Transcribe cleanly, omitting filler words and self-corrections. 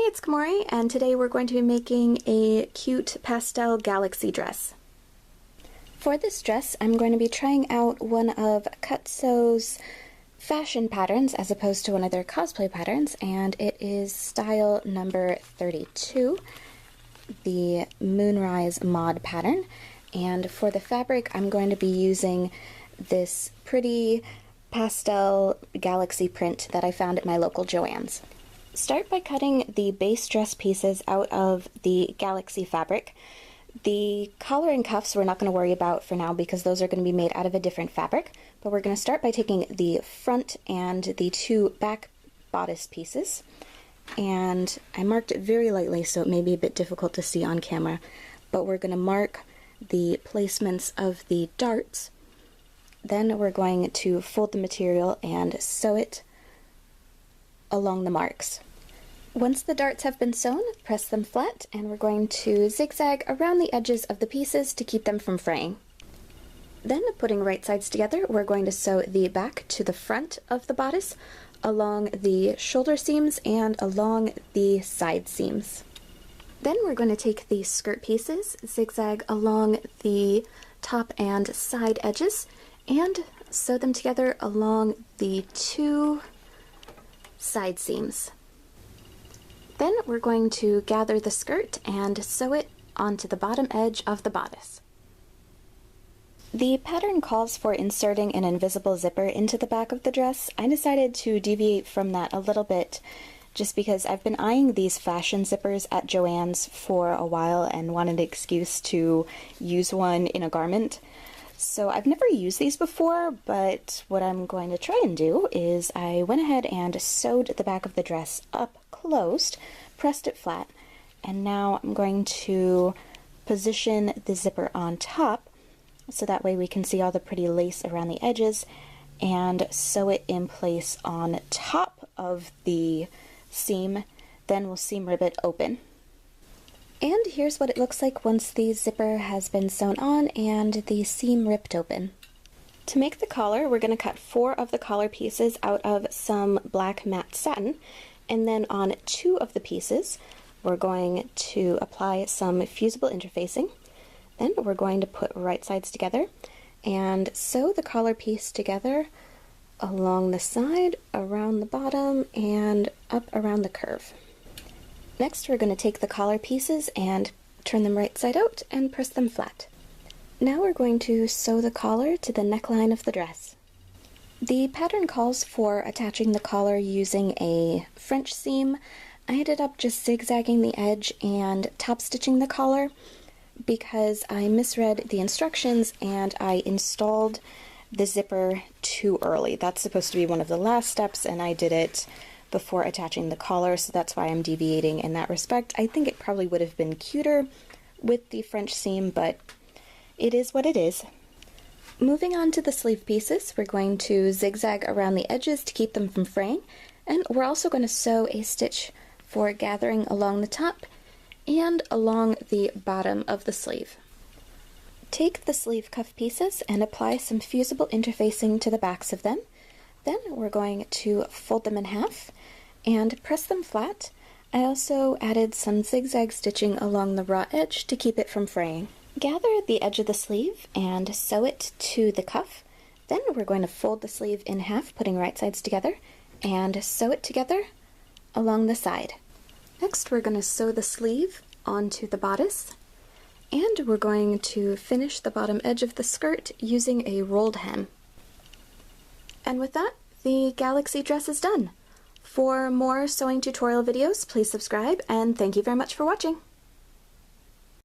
it's Kamori, and today we're going to be making a cute pastel galaxy dress. For this dress, I'm going to be trying out one of Cutso's fashion patterns as opposed to one of their cosplay patterns, and it is style number 32, the Moonrise Mod pattern. And for the fabric, I'm going to be using this pretty pastel galaxy print that I found at my local Joann's. Start by cutting the base dress pieces out of the galaxy fabric. The collar and cuffs we're not going to worry about for now because those are going to be made out of a different fabric, but we're going to start by taking the front and the two back bodice pieces, and I marked it very lightly so it may be a bit difficult to see on camera, but we're going to mark the placements of the darts. Then we're going to fold the material and sew it along the marks. Once the darts have been sewn, press them flat, and we're going to zigzag around the edges of the pieces to keep them from fraying. Then, putting right sides together, we're going to sew the back to the front of the bodice, along the shoulder seams and along the side seams. Then we're going to take the skirt pieces, zigzag along the top and side edges, and sew them together along the two side seams. Then we're going to gather the skirt and sew it onto the bottom edge of the bodice. The pattern calls for inserting an invisible zipper into the back of the dress. I decided to deviate from that a little bit just because I've been eyeing these fashion zippers at Joann's for a while and wanted an excuse to use one in a garment. So I've never used these before, but what I'm going to try and do is I went ahead and sewed the back of the dress up closed, pressed it flat, and now I'm going to position the zipper on top so that way we can see all the pretty lace around the edges and sew it in place on top of the seam. Then we'll seam ribbit open. And here's what it looks like once the zipper has been sewn on and the seam ripped open. To make the collar, we're going to cut 4 of the collar pieces out of some black matte satin, and then on 2 of the pieces we're going to apply some fusible interfacing. Then we're going to put right sides together and sew the collar piece together along the side, around the bottom, and up around the curve. Next, we're going to take the collar pieces and turn them right side out and press them flat. Now we're going to sew the collar to the neckline of the dress. The pattern calls for attaching the collar using a French seam. I ended up just zigzagging the edge and top stitching the collar because I misread the instructions and I installed the zipper too early. That's supposed to be one of the last steps, and I did it before attaching the collar, so that's why I'm deviating in that respect. I think it probably would have been cuter with the French seam, but it is what it is. Moving on to the sleeve pieces, we're going to zigzag around the edges to keep them from fraying, and we're also going to sew a stitch for gathering along the top and along the bottom of the sleeve. Take the sleeve cuff pieces and apply some fusible interfacing to the backs of them. Then we're going to fold them in half and press them flat. I also added some zigzag stitching along the raw edge to keep it from fraying. Gather the edge of the sleeve and sew it to the cuff. Then we're going to fold the sleeve in half, putting right sides together, and sew it together along the side. Next, we're going to sew the sleeve onto the bodice, and we're going to finish the bottom edge of the skirt using a rolled hem. And with that, the galaxy dress is done. For more sewing tutorial videos, please subscribe, and thank you very much for watching.